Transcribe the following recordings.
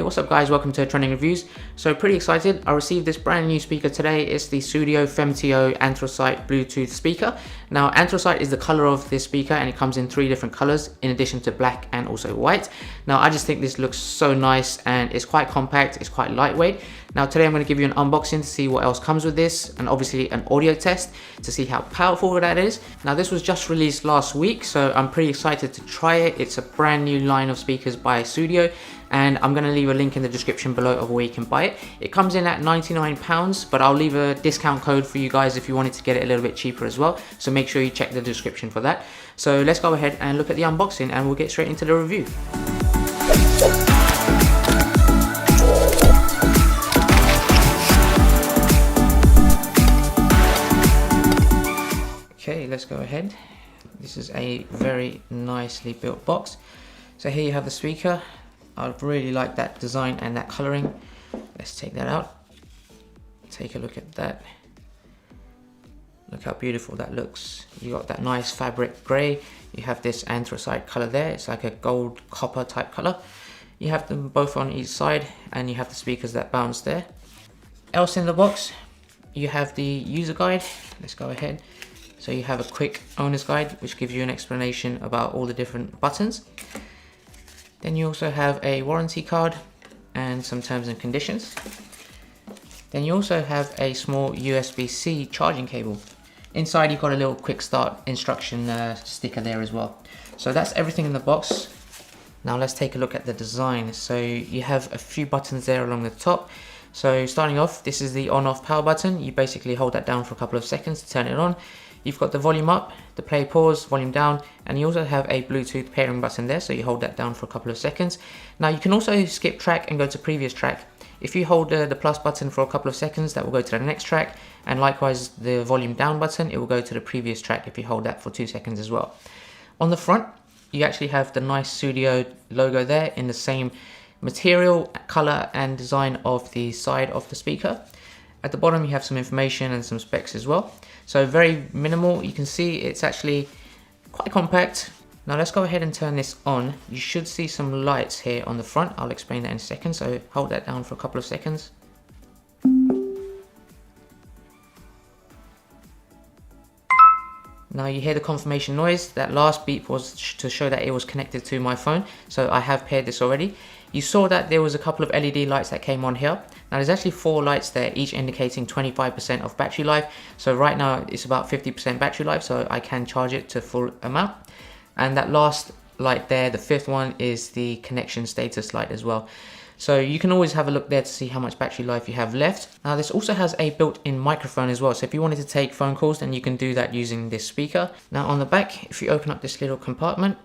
What's up guys, welcome to Trending Reviews. So pretty excited, I received this brand new speaker today. It's the Studio Femtio Anthracite Bluetooth speaker. Now anthracite is the color of this speaker and it comes in 3 different colors in addition to black and also white. Now I just think this looks so nice and it's quite compact, it's quite lightweight. Now today I'm going to give you an unboxing to see what else comes with this and obviously an audio test to see how powerful that is. Now this was just released last week, so I'm pretty excited to try it. It's a brand new line of speakers by Studio and I'm going to leave a link in the description below of where you can buy it. It comes in at £99, but I'll leave a discount code for you guys if you wanted to get it a little bit cheaper as well. So make sure you check the description for that. So let's go ahead and look at the unboxing and we'll get straight into the review. Okay, let's go ahead. This is a very nicely built box. So here you have the speaker. I really like that design and that coloring. Let's take that out. Take a look at that. Look how beautiful that looks. You got that nice fabric gray. You have this anthracite color there. It's like a gold copper type color. You have them both on each side and you have the speakers that bounce there. Else in the box, you have the user guide. Let's go ahead. So you have a quick owner's guide which gives you an explanation about all the different buttons. Then you also have a warranty card and some terms and conditions. Then you also have a small USB-C charging cable. Inside you've got a little quick start instruction sticker there as well. So that's everything in the box. Now let's take a look at the design. So you have a few buttons there along the top. So starting off, this is the on-off power button. You basically hold that down for a couple of seconds to turn it on. You've got the volume up, the play pause, volume down, and you also have a Bluetooth pairing button there, so you hold that down for a couple of seconds. Now you can also skip track and go to previous track. If you hold the plus button for a couple of seconds, that will go to the next track, and likewise the volume down button, it will go to the previous track if you hold that for 2 seconds as well. On the front, you actually have the nice Studio logo there in the same material, color, and design of the side of the speaker. At the bottom you have some information and some specs as well. So very minimal. You can see it's actually quite compact. Now let's go ahead and turn this on. You should see some lights here on the front. I'll explain that in a second. So hold that down for a couple of seconds. Now you hear the confirmation noise. That last beep was to show that it was connected to my phone. So I have paired this already. You saw that there was a couple of LED lights that came on here. Now there's actually 4 lights there, each indicating 25% of battery life. So right now it's about 50% battery life, so I can charge it to full amount. And that last light there, the 5th one, is the connection status light as well. So you can always have a look there to see how much battery life you have left. Now this also has a built-in microphone as well. So if you wanted to take phone calls, then you can do that using this speaker. Now on the back, if you open up this little compartment,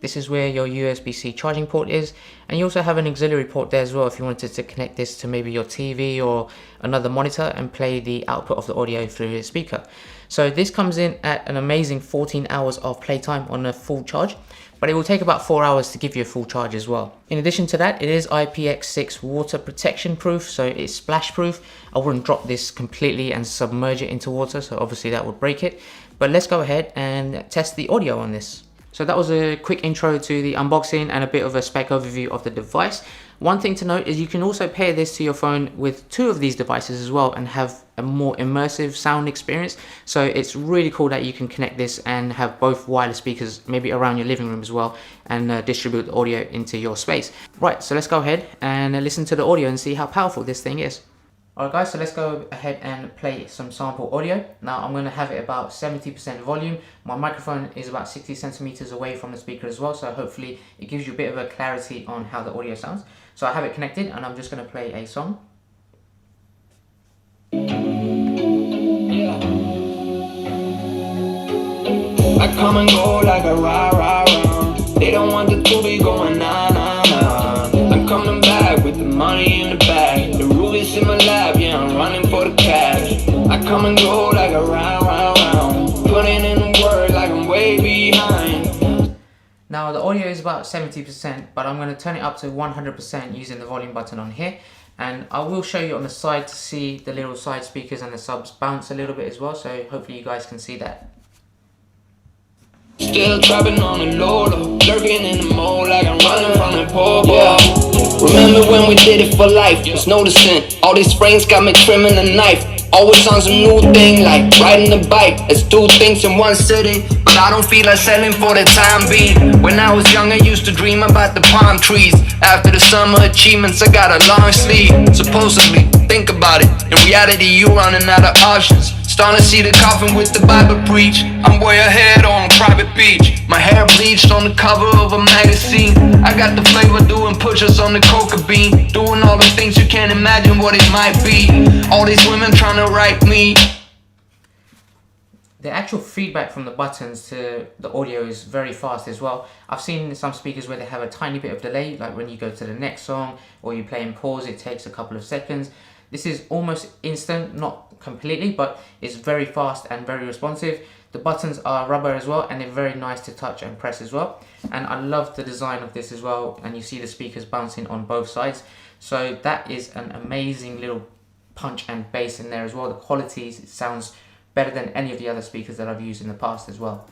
this is where your USB-C charging port is, and you also have an auxiliary port there as well if you wanted to connect this to maybe your TV or another monitor and play the output of the audio through the speaker. So this comes in at an amazing 14 hours of playtime on a full charge, but it will take about 4 hours to give you a full charge as well. In addition to that, it is IPX6 water protection proof, so it's splash proof. I wouldn't drop this completely and submerge it into water, so obviously that would break it. But let's go ahead and test the audio on this. So that was a quick intro to the unboxing and a bit of a spec overview of the device. One thing to note is you can also pair this to your phone with 2 of these devices as well and have a more immersive sound experience. So it's really cool that you can connect this and have both wireless speakers maybe around your living room as well and distribute the audio into your space. Right, so let's go ahead and listen to the audio and see how powerful this thing is. Alright guys, so let's go ahead and play some sample audio. Now I'm going to have it about 70% volume. My microphone is about 60 centimeters away from the speaker as well, so hopefully it gives you a bit of a clarity on how the audio sounds. So I have it connected and I'm just going to play a song. I come and go like a rah. They don't want the to be going nah. I'm coming back with the money in the bag. The rubies in my lap, yeah, I'm running for the cash. I come and go like a round. Putting in the work like I'm way behind. Now the audio is about 70%, but I'm going to turn it up to 100% using the volume button on here. And I will show you on the side to see the little side speakers and the subs bounce a little bit as well, so hopefully you guys can see that. Still trapping on the low, lurking in the mode like I'm running from the poor boy. Yeah. Remember when we did it for life? Was noticing all these frames got me trimming the knife. Always on some new thing like riding the bike. Let's do things in one city, but I don't feel like selling for the time being. When I was young I used to dream about the palm trees. After the summer achievements I got a long sleeve. Supposedly, think about it, in reality you running out of options. Starting to see the coffin with the Bible preach. I'm way ahead on a private beach. My hair bleached on the cover of a magazine. I got the flavor doing push-ups on the coca bean. Doing all the things you can't imagine what it might be. All these women trying to write me. The actual feedback from the buttons to the audio is very fast as well. I've seen some speakers where they have a tiny bit of delay, like when you go to the next song or you play and pause, it takes a couple of seconds. This is almost instant, not completely, but it's very fast and very responsive. The buttons are rubber as well, and they're very nice to touch and press as well. And I love the design of this as well, and you see the speakers bouncing on both sides. So that is an amazing little punch and bass in there as well. The quality sounds better than any of the other speakers that I've used in the past as well.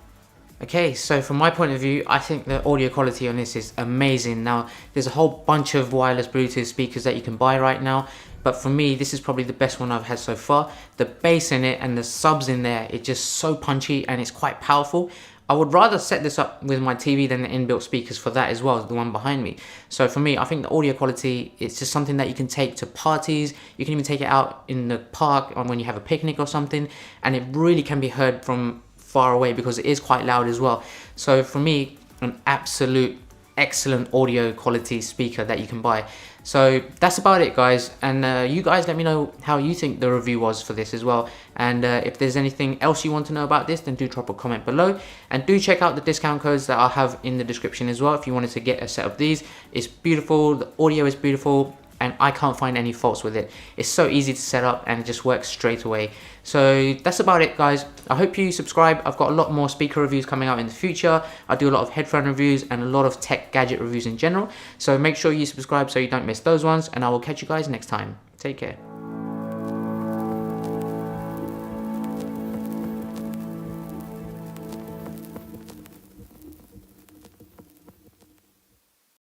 Okay, so from my point of view, I think the audio quality on this is amazing. Now, there's a whole bunch of wireless Bluetooth speakers that you can buy right now, but for me, this is probably the best one I've had so far. The bass in it and the subs in there, it's just so punchy and it's quite powerful. I would rather set this up with my TV than the inbuilt speakers for that as well, the one behind me. So for me, I think the audio quality, it's just something that you can take to parties. You can even take it out in the park or when you have a picnic or something, and it really can be heard from far away because it is quite loud as well. So for me, an absolute excellent audio quality speaker that you can buy. So that's about it, guys, and you guys let me know how you think the review was for this as well, and if there's anything else you want to know about this, then do drop a comment below, and do check out the discount codes that I'll have in the description as well if you wanted to get a set of these. It's beautiful, the audio is beautiful, and I can't find any faults with it. It's so easy to set up and it just works straight away. So that's about it, guys. I hope you subscribe. I've got a lot more speaker reviews coming out in the future. I do a lot of headphone reviews and a lot of tech gadget reviews in general. So make sure you subscribe so you don't miss those ones, and I will catch you guys next time. Take care.